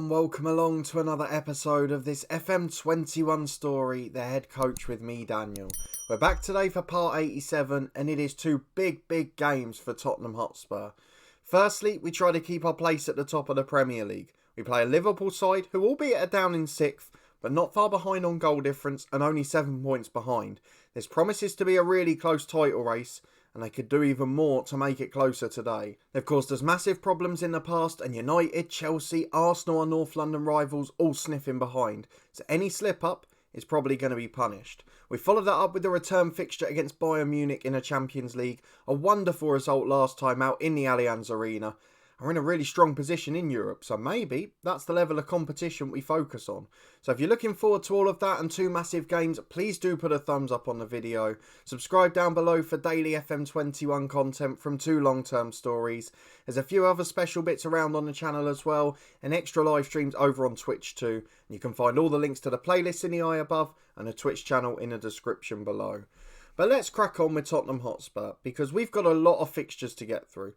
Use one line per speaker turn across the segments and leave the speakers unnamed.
and welcome along to another episode of this FM21 story, The Head Coach with me, Daniel. We're back today for part 87 and it is two big games for Tottenham Hotspur. Firstly, we try to keep our place at the top of the Premier League. We play a Liverpool side who, albeit are down in 6th, but not far behind on goal difference and only 7 points behind. This promises to be a really close title race, and they could do even more to make it closer today. They've caused us massive problems in the past, and United, Chelsea, Arsenal and North London rivals all sniffing behind, so any slip up is probably going to be punished. We followed that up with the return fixture against Bayern Munich in a Champions League, a wonderful result last time out in the Allianz Arena. We're in a really strong position in Europe, so maybe that's the level of competition we focus on. So if you're looking forward to all of that and two massive games, please do put a thumbs up on the video. Subscribe down below for daily FM21 content from two long-term stories. There's a few other special bits around on the channel as well, and extra live streams over on Twitch too. You can find all the links to the playlists in the eye above and the Twitch channel in the description below. But let's crack on with Tottenham Hotspur, because we've got a lot of fixtures to get through.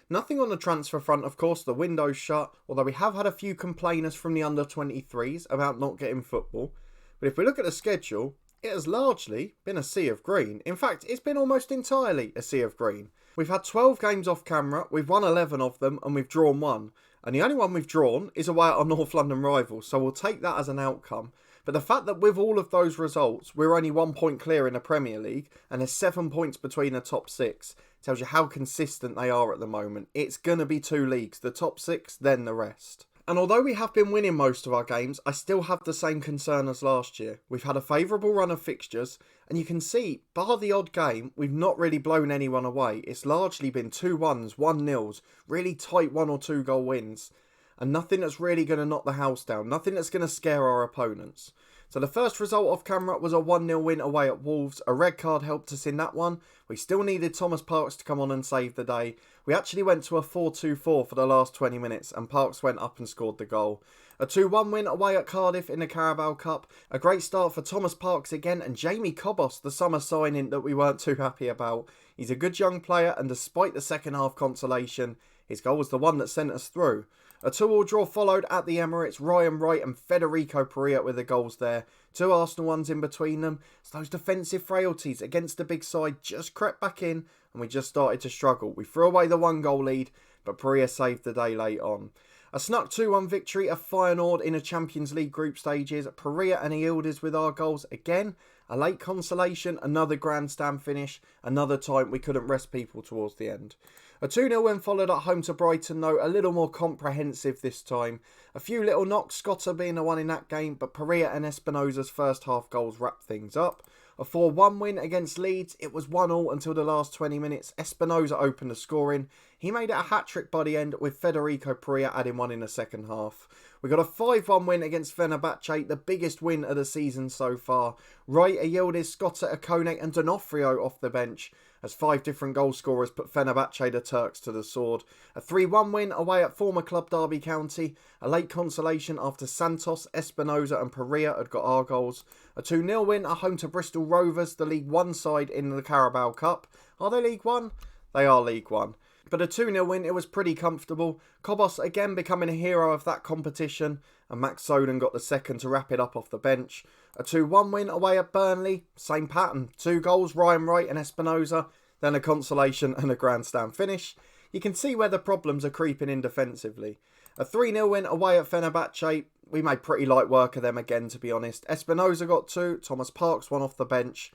Nothing on the transfer front, of course, the window's shut, although we have had a few complainers from the under-23s about not getting football. But if we look at the schedule, it has largely been a sea of green. In fact, it's been almost entirely a sea of green. We've had 12 games off camera, we've won 11 of them, and we've drawn 1. And the only one we've drawn is away at our North London rivals, so we'll take that as an outcome. But the fact that with all of those results, we're only 1 point clear in the Premier League, and there's 7 points between the top 6, tells you how consistent they are at the moment. It's going to be 2 leagues, the top 6, then the rest. And although we have been winning most of our games, I still have the same concern as last year. We've had a favourable run of fixtures, and you can see, bar the odd game, we've not really blown anyone away. It's largely been 2-1s, 1-0s, really tight 1 or 2 goal wins. And nothing that's really going to knock the house down. Nothing that's going to scare our opponents. So the first result off camera was a 1-0 win away at Wolves. A red card helped us in that one. We still needed Thomas Parks to come on and save the day. We actually went to a 4-2-4 for the last 20 minutes and Parks went up and scored the goal. A 2-1 win away at Cardiff in the Carabao Cup. A great start for Thomas Parks again, and Jamie Kobos, the summer signing that we weren't too happy about. He's a good young player, and despite the second half consolation, his goal was the one that sent us through. A 2-2 draw followed at the Emirates. Ryan Wright and Federico Perea with the goals there. 2 Arsenal ones in between them. So those defensive frailties against the big side just crept back in and we just started to struggle. We threw away the 1-goal lead, but Perea saved the day late on. A snuck 2-1 victory of Feyenoord in a Champions League group stages. Perea and Yildiz with our goals again. A late consolation, another grandstand finish. Another time we couldn't rest people towards the end. A 2-0 win followed at home to Brighton though, a little more comprehensive this time. A few little knocks, Scotta being the one in that game, but Perea and Espinosa's first half goals wrapped things up. A 4-1 win against Leeds, it was 1-1 until the last 20 minutes. Espinosa opened the scoring. He made it a hat-trick by the end, with Federico Perea adding one in the second half. We got a 5-1 win against Fenerbahce, the biggest win of the season so far. Wright, Yildiz, Scotta, Akone and D'Onofrio off the bench, as 5 different goal scorers put Fenerbahce the Turks to the sword. A 3-1 win away at former club Derby County. A late consolation after Santos, Espinosa and Perea had got our goals. A 2-0 win at home to Bristol Rovers, the League One side in the Carabao Cup. Are they League One? They are League One. But a 2-0 win, it was pretty comfortable. Kobos again becoming a hero of that competition, and Max Soden got the second to wrap it up off the bench. A 2-1 win away at Burnley, same pattern. 2 goals, Ryan Wright and Espinosa, then a consolation and a grandstand finish. You can see where the problems are creeping in defensively. A 3-0 win away at Fenerbahce, we made pretty light work of them again to be honest. Espinosa got 2, Thomas Parks 1 off the bench.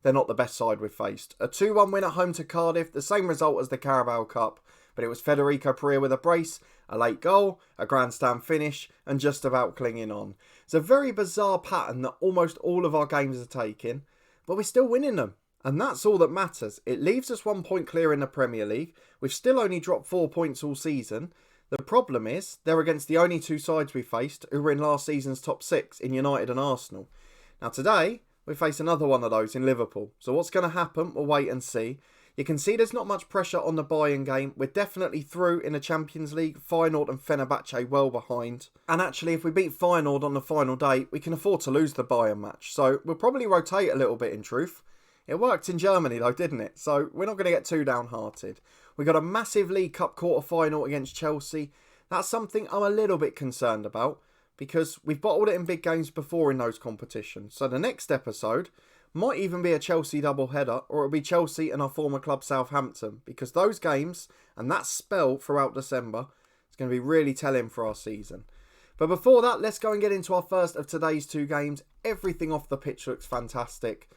They're not the best side we've faced. A 2-1 win at home to Cardiff, the same result as the Carabao Cup, but it was Federico Perea with a brace, a late goal, a grandstand finish, and just about clinging on. It's a very bizarre pattern that almost all of our games are taking, but we're still winning them. And that's all that matters. It leaves us 1 point clear in the Premier League. We've still only dropped 4 points all season. The problem is, they're against the only 2 sides we faced who were in last season's top 6 in United and Arsenal. Now today, we face another one of those in Liverpool. So what's going to happen? We'll wait and see. You can see there's not much pressure on the Bayern game. We're definitely through in the Champions League. Feyenoord and Fenerbahce well behind. And actually, if we beat Feyenoord on the final day, we can afford to lose the Bayern match. So we'll probably rotate a little bit in truth. It worked in Germany though, didn't it? So we're not going to get too downhearted. We got a massive League Cup quarter-final against Chelsea. That's something I'm a little bit concerned about because we've bottled it in big games before in those competitions. So the next episode might even be a Chelsea double-header, or it'll be Chelsea and our former club Southampton, because those games and that spell throughout December is going to be really telling for our season. But before that, let's go and get into our first of today's two games. Everything off the pitch looks fantastic,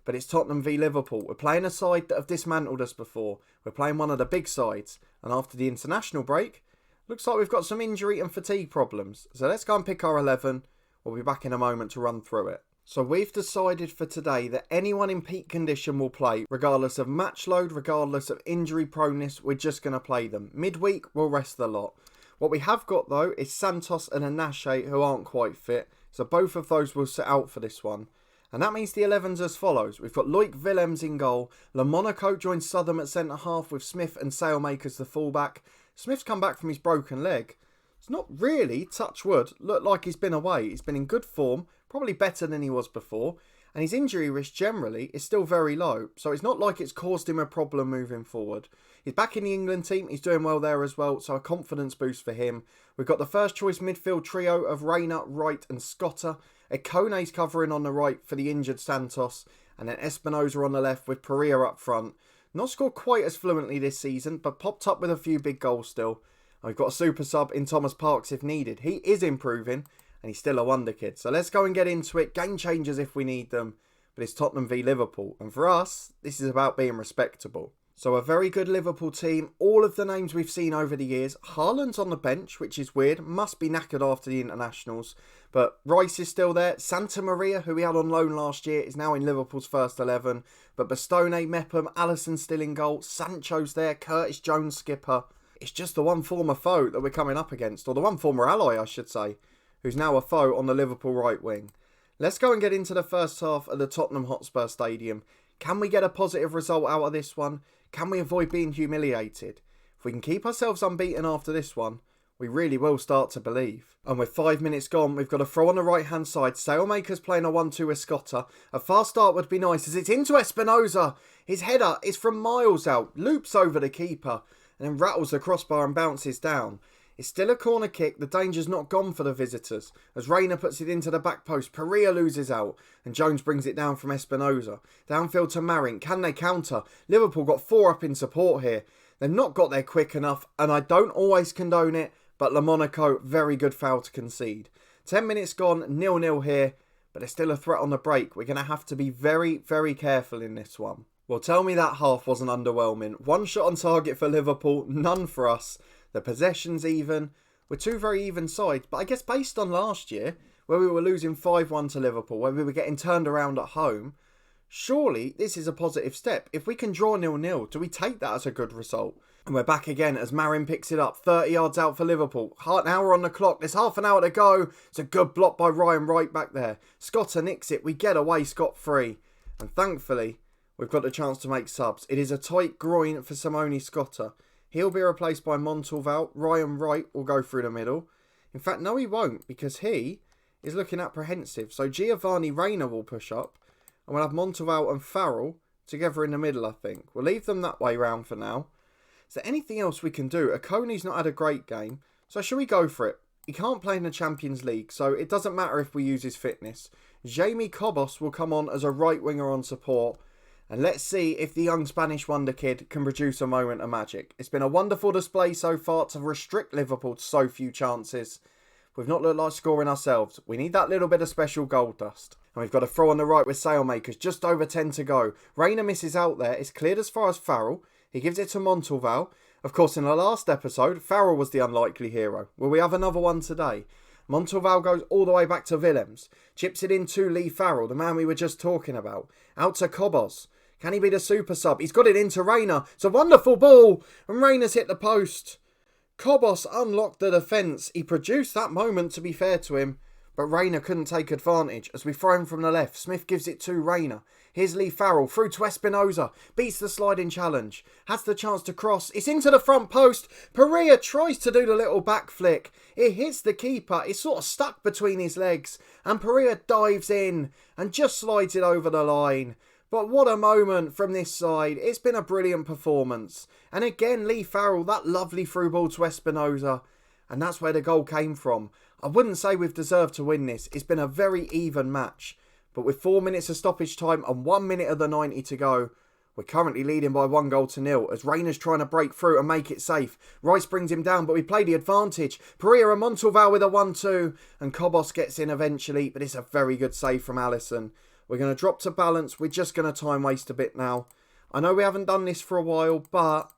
but it's Tottenham v Liverpool. We're playing a side that have dismantled us before. We're playing one of the big sides, and after the international break, looks like we've got some injury and fatigue problems. So let's go and pick our 11. We'll be back in a moment to run through it. So we've decided for today that anyone in peak condition will play, regardless of match load, regardless of injury proneness. We're just going to play them. Midweek, we'll rest the lot. What we have got though is Santos and Anache, who aren't quite fit. So both of those will sit out for this one. And that means the 11's as follows. We've got Loic Willems in goal. Monaco joins Southern at centre-half with Smith and Sailmaker the full-back. Smith's come back from his broken leg. It's not really, touch wood, looked like he's been away. He's been in good form, probably better than he was before. And his injury risk generally is still very low. So it's not like it's caused him a problem moving forward. He's back in the England team. He's doing well there as well. So a confidence boost for him. We've got the first choice midfield trio of Reina, Wright and Scotter. Ekone's covering on the right for the injured Santos. And then Espinosa on the left with Pereira up front. Not scored quite as fluently this season, but popped up with a few big goals still. And we've got a super sub in Thomas Parks if needed. He is improving. And he's still a wonder kid. So let's go and get into it. Game changers if we need them. But it's Tottenham v Liverpool. And for us, this is about being respectable. So a very good Liverpool team. All of the names we've seen over the years. Haaland's on the bench, which is weird. Must be knackered after the internationals. But Rice is still there. Santa Maria, who we had on loan last year, is now in Liverpool's first 11. But Bastone, Mepham, Alisson still in goal. Sancho's there. Curtis Jones skipper. It's just the one former foe that we're coming up against. Or the one former ally, I should say. Who's now a foe on the Liverpool right wing. Let's go and get into the first half of the Tottenham Hotspur Stadium. Can we get a positive result out of this one? Can we avoid being humiliated? If we can keep ourselves unbeaten after this one, we really will start to believe. And with 5 minutes gone, we've got a throw on the right hand side. Sailmaker's playing a 1-2 with Scotter. A fast start would be nice as it's into Espinosa. His header is from miles out, loops over the keeper, and then rattles the crossbar and bounces down. It's still a corner kick. The danger's not gone for the visitors. As Reina puts it into the back post, Pereira loses out. And Jones brings it down from Espinosa. Downfield to Marin. Can they counter? Liverpool got 4 up in support here. They've not got there quick enough. And I don't always condone it. But Monaco, very good foul to concede. 10 minutes gone. 0-0 here. But there's still a threat on the break. We're going to have to be very, very careful in this one. Well, tell me that half wasn't underwhelming. 1 shot on target for Liverpool. None for us. The possessions even. We're 2 very even sides. But I guess based on last year, where we were losing 5-1 to Liverpool, where we were getting turned around at home, surely this is a positive step. If we can draw 0-0, do we take that as a good result? And we're back again as Marin picks it up. 30 yards out for Liverpool. An hour on the clock. There's half an hour to go. It's a good block by Ryan Wright back there. Scotter nicks it. We get away scot-free. And thankfully, we've got a chance to make subs. It is a tight groin for Simone Scotter. He'll be replaced by Montalval. Ryan Wright will go through the middle. In fact, no he won't, because he is looking apprehensive. So Giovanni Reina will push up. And we'll have Montalval and Farrell together in the middle, I think. We'll leave them that way round for now. Is there anything else we can do? Ekone's not had a great game. So should we go for it? He can't play in the Champions League, so it doesn't matter if we use his fitness. Jamie Cobos will come on as a right winger on support. And let's see if the young Spanish wonder kid can produce a moment of magic. It's been a wonderful display so far to restrict Liverpool to so few chances. We've not looked like scoring ourselves. We need that little bit of special gold dust. And we've got a throw on the right with Sailmakers. Just over 10 to go. Reina misses out there. It's cleared as far as Farrell. He gives it to Montalval. Of course, in the last episode, Farrell was the unlikely hero. Will we have another one today? Montalval goes all the way back to Willems. Chips it in to Lee Farrell, the man we were just talking about. Out to Cobos. Can he be the super sub? He's got it into Reina. It's a wonderful ball. And Reina's hit the post. Cobos unlocked the defence. He produced that moment, to be fair to him. But Reina couldn't take advantage as we throw him from the left. Smith gives it to Reina. Here's Lee Farrell through to Espinosa. Beats the sliding challenge. Has the chance to cross. It's into the front post. Pereira tries to do the little back flick. It hits the keeper. It's sort of stuck between his legs. And Pereira dives in and just slides it over the line. But what a moment from this side. It's been a brilliant performance. And again, Lee Farrell, that lovely through ball to Espinosa. and that's where the goal came from. I wouldn't say we've deserved to win this. It's been a very even match. But with 4 minutes of stoppage time and 1 minute of the 90 to go, we're currently leading by 1-0 as Rayner's trying to break through and make it safe. Rice brings him down, but we play the advantage. Pereira and Montalval with a 1-2, and Cobos gets in eventually, but it's a very good save from Alisson. We're going to drop to balance. We're just going to time waste a bit now. I know we haven't done this for a while, but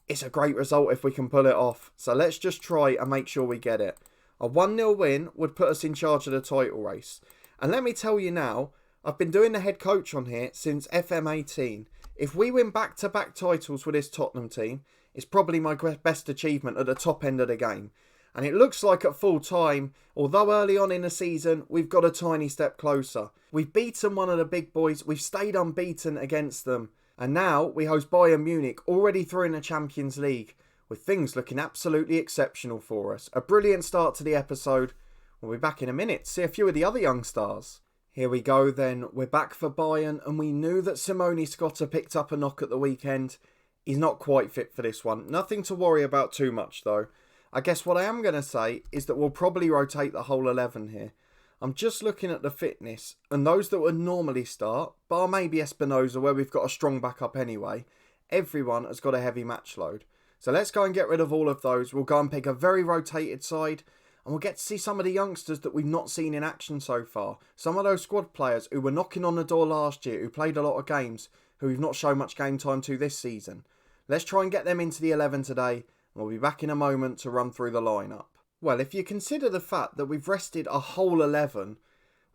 it's a great result if we can pull it off. So let's just try and make sure we get it. A 1-0 win would put us in charge of the title race. And let me tell you now, I've been doing the head coach on here since FM18. If we win back-to-back titles with this Tottenham team, it's probably my best achievement at the top end of the game. And it looks like at full time, although early on in the season, we've got a tiny step closer. We've beaten one of the big boys, we've stayed unbeaten against them. And now we host Bayern Munich, already through in the Champions League, with things looking absolutely exceptional for us. A brilliant start to the episode. We'll be back in a minute to see a few of the other young stars. Here we go then, we're back for Bayern, and we knew that Simone Scotta picked up a knock at the weekend. He's not quite fit for this one. Nothing to worry about too much though. I guess what I am going to say is that we'll probably rotate the whole 11 here. I'm just looking at the fitness, and those that would normally start, bar maybe Espinoza where we've got a strong backup anyway, everyone has got a heavy match load. So let's go and get rid of all of those. We'll go and pick a very rotated side, and we'll get to see some of the youngsters that we've not seen in action so far. Some of those squad players who were knocking on the door last year, who played a lot of games, who we've not shown much game time to this season. Let's try and get them into the 11 today, and we'll be back in a moment to run through the lineup. Well, if you consider the fact that we've rested a whole 11,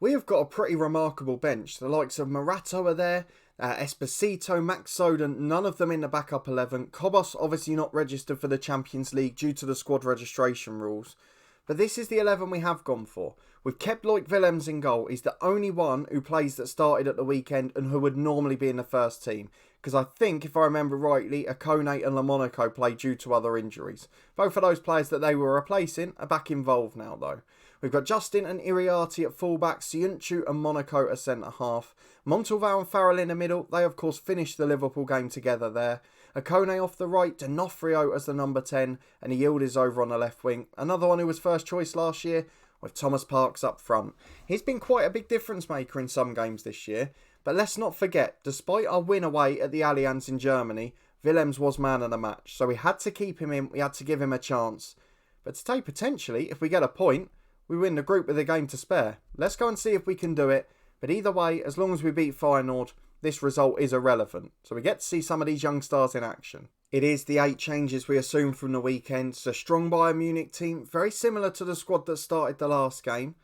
we have got a pretty remarkable bench. The likes of Morato are there, Esposito, Max Soden, none of them in the backup 11. Cobos obviously not registered for the Champions League due to the squad registration rules. But this is the 11 we have gone for. We've kept Loic Willems in goal. He's the only one who plays that started at the weekend and who would normally be in the first team. Because I think, if I remember rightly, Akone and LaMonaco played due to other injuries. Both of those players that they were replacing are back involved now though. We've got Justin and Iriarty at fullback, Siunchu and Monaco at centre-half. Montalval and Farrell in the middle. They of course finished the Liverpool game together there. Akone off the right, D'Onofrio as the number 10, and Yildiz over on the left wing. Another one who was first choice last year, with Thomas Parks up front. He's been quite a big difference maker in some games this year, but let's not forget, despite our win away at the Allianz in Germany, Willems was man of the match, so we had to keep him in, we had to give him a chance. But today, potentially, if we get a point, we win the group with a game to spare. Let's go and see if we can do it, but either way, as long as we beat Feyenoord, this result is irrelevant. So we get to see some of these young stars in action. It is the 8 changes we assume from the weekend. It's a strong Bayern Munich team, very similar to the squad that started the last game.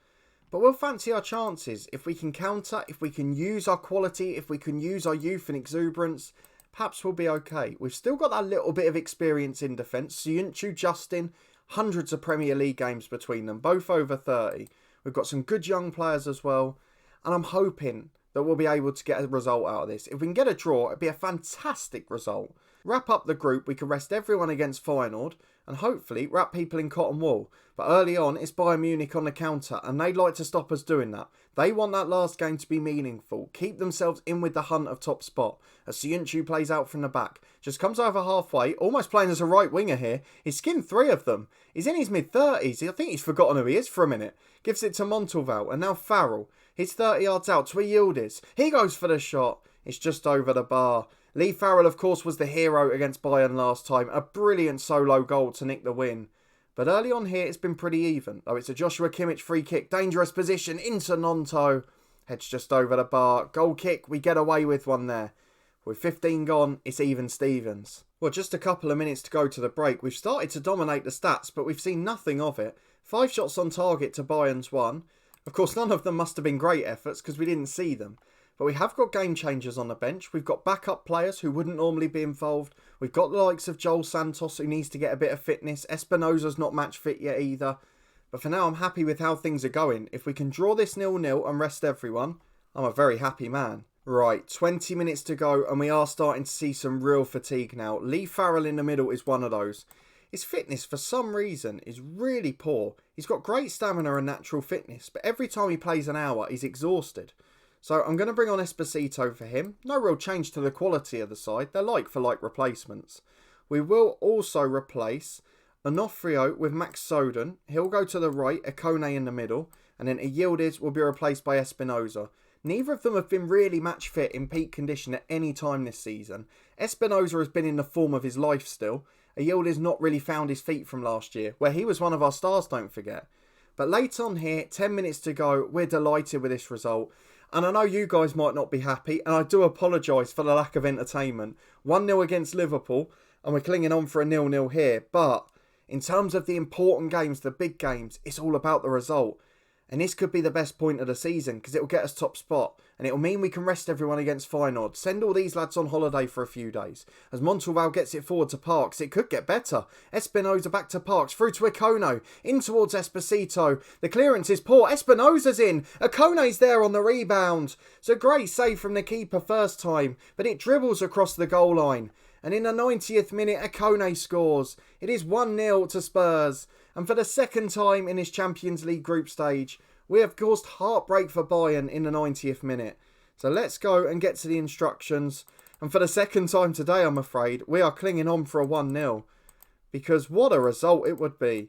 But we'll fancy our chances. If we can counter, if we can use our quality, if we can use our youth and exuberance, perhaps we'll be okay. We've still got that little bit of experience in defence. Siunchu, Justin, hundreds of Premier League games between them, both over 30. We've got some good young players as well. And I'm hoping that we'll be able to get a result out of this. If we can get a draw, it'd be a fantastic result. Wrap up the group, we can rest everyone against Feyenoord, and hopefully wrap people in cotton wool. But early on, it's Bayern Munich on the counter, and they'd like to stop us doing that. They want that last game to be meaningful, keep themselves in with the hunt of top spot. As Siunchu plays out from the back, just comes over halfway, almost playing as a right winger here. He's skinned 3 of them. He's in his mid-30s. I think he's forgotten who he is for a minute. Gives it to Montalval, and now Farrell. He's 30 yards out to Yildiz. He goes for the shot. It's just over the bar. Lee Farrell, of course, was the hero against Bayern last time. A brilliant solo goal to nick the win. But early on here, it's been pretty even. Though it's a Joshua Kimmich free kick. Dangerous position into Nonto. Heads just over the bar. Goal kick. We get away with one there. With 15 gone, it's even Stevens. Well, just a couple of minutes to go to the break. We've started to dominate the stats, but we've seen nothing of it. 5 shots on target to Bayern's 1. Of course, none of them must have been great efforts because we didn't see them. But we have got game changers on the bench. We've got backup players who wouldn't normally be involved. We've got the likes of Joel Santos who needs to get a bit of fitness. Espinoza's not match fit yet either. But for now, I'm happy with how things are going. If we can draw this 0-0 and rest everyone, I'm a very happy man. Right, 20 minutes to go and we are starting to see some real fatigue now. Lee Farrell in the middle is one of those. His fitness, for some reason, is really poor. He's got great stamina and natural fitness, but every time he plays an hour, he's exhausted. So I'm going to bring on Esposito for him. No real change to the quality of the side. They're like-for-like replacements. We will also replace Onofrio with Max Soden. He'll go to the right, Akone in the middle, and then Yildiz will be replaced by Espinoza. Neither of them have been really match fit in peak condition at any time this season. Espinoza has been in the form of his life still. Yildiz not really found his feet from last year, where he was one of our stars, don't forget. But late on here, 10 minutes to go, we're delighted with this result. And I know you guys might not be happy, and I do apologise for the lack of entertainment. 1-0 against Liverpool, and we're clinging on for a 0-0 here. But in terms of the important games, the big games, it's all about the result. And this could be the best point of the season because it will get us top spot. And it will mean we can rest everyone against Feyenoord. Send all these lads on holiday for a few days. As Montalval gets it forward to Parks, it could get better. Espinoza back to Parks, through to Ikono. In towards Esposito. The clearance is poor. Espinoza's in. Ikone's there on the rebound. It's a great save from the keeper first time. But it dribbles across the goal line. And in the 90th minute, Akone scores. It is 1-0 to Spurs. And for the second time in this Champions League group stage, we have caused heartbreak for Bayern in the 90th minute. So let's go and get to the instructions. And for the second time today, I'm afraid, we are clinging on for a 1-0. Because what a result it would be.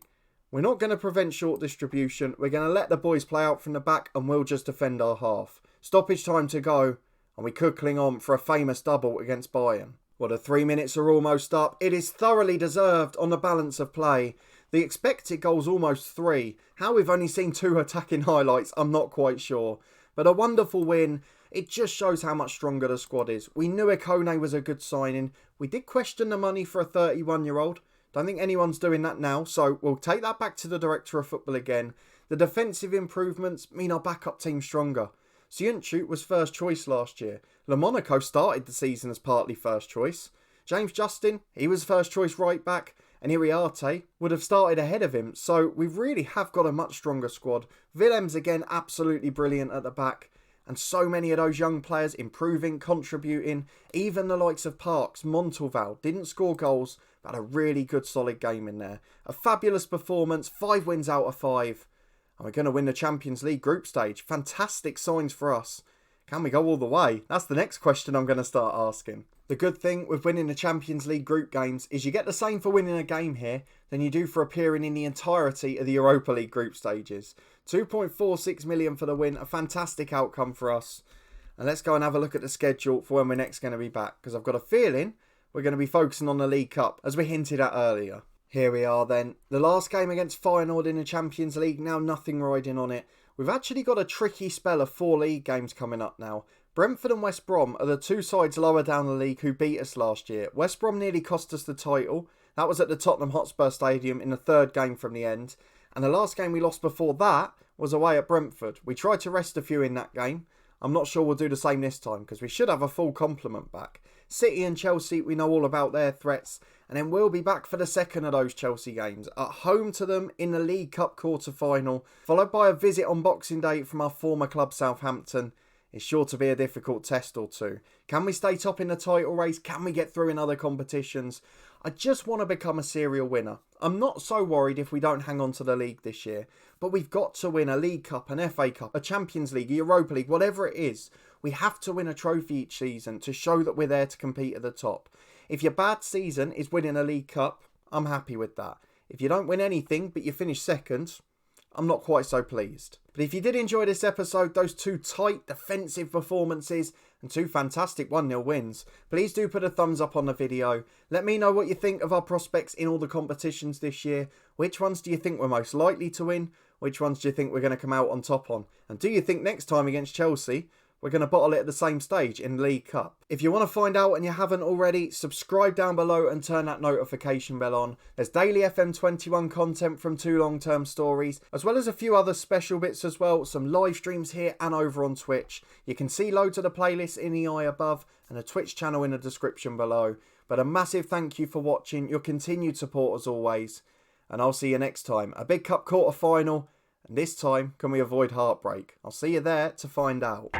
We're not going to prevent short distribution. We're going to let the boys play out from the back and we'll just defend our half. Stoppage time to go. And we could cling on for a famous double against Bayern. Well, the 3 minutes are almost up. It is thoroughly deserved on the balance of play. The expected goal's almost 3. How we've only seen 2 attacking highlights, I'm not quite sure. But a wonderful win. It just shows how much stronger the squad is. We knew Akone was a good signing. We did question the money for a 31-year-old. Don't think anyone's doing that now, so we'll take that back to the director of football again. The defensive improvements mean our backup team's stronger. Siunchu was first choice last year. Le Monaco started the season as partly first choice. James Justin, he was first choice right back. And Iriarte would have started ahead of him. So we really have got a much stronger squad. Willem's again absolutely brilliant at the back. And so many of those young players improving, contributing. Even the likes of Parks, Montalval didn't score goals, but had a really good solid game in there. A fabulous performance, 5 wins out of 5. And we're going to win the Champions League group stage. Fantastic signs for us. Can we go all the way? That's the next question I'm going to start asking. The good thing with winning the Champions League group games is you get the same for winning a game here than you do for appearing in the entirety of the Europa League group stages. 2.46 million for the win, a fantastic outcome for us. And let's go and have a look at the schedule for when we're next going to be back, because I've got a feeling we're going to be focusing on the League Cup, as we hinted at earlier. Here we are then. The last game against Feyenoord in the Champions League, now nothing riding on it. We've actually got a tricky spell of 4 league games coming up now. Brentford and West Brom are the 2 sides lower down the league who beat us last year. West Brom nearly cost us the title. That was at the Tottenham Hotspur Stadium in the 3rd game from the end. And the last game we lost before that was away at Brentford. We tried to rest a few in that game. I'm not sure we'll do the same this time because we should have a full complement back. City and Chelsea, we know all about their threats. And then we'll be back for the second of those Chelsea games. At home to them in the League Cup quarter-final. Followed by a visit on Boxing Day from our former club Southampton. It's sure to be a difficult test or two. Can we stay top in the title race? Can we get through in other competitions? I just want to become a serial winner. I'm not so worried if we don't hang on to the league this year. But we've got to win a League Cup, an FA Cup, a Champions League, a Europa League, whatever it is. We have to win a trophy each season to show that we're there to compete at the top. If your bad season is winning a League Cup, I'm happy with that. If you don't win anything but you finish second, I'm not quite so pleased. But if you did enjoy this episode, those 2 tight defensive performances and 2 fantastic 1-0 wins, please do put a thumbs up on the video. Let me know what you think of our prospects in all the competitions this year. Which ones do you think we're most likely to win? Which ones do you think we're going to come out on top on? And do you think next time against Chelsea, we're going to bottle it at the same stage in the League Cup? If you want to find out and you haven't already, subscribe down below and turn that notification bell on. There's daily FM21 content from 2 long-term stories, as well as a few other special bits as well. Some live streams here and over on Twitch. You can see loads of the playlists in the eye above and a Twitch channel in the description below. But a massive thank you for watching, your continued support as always. And I'll see you next time. A big cup quarter final. And this time, can we avoid heartbreak? I'll see you there to find out.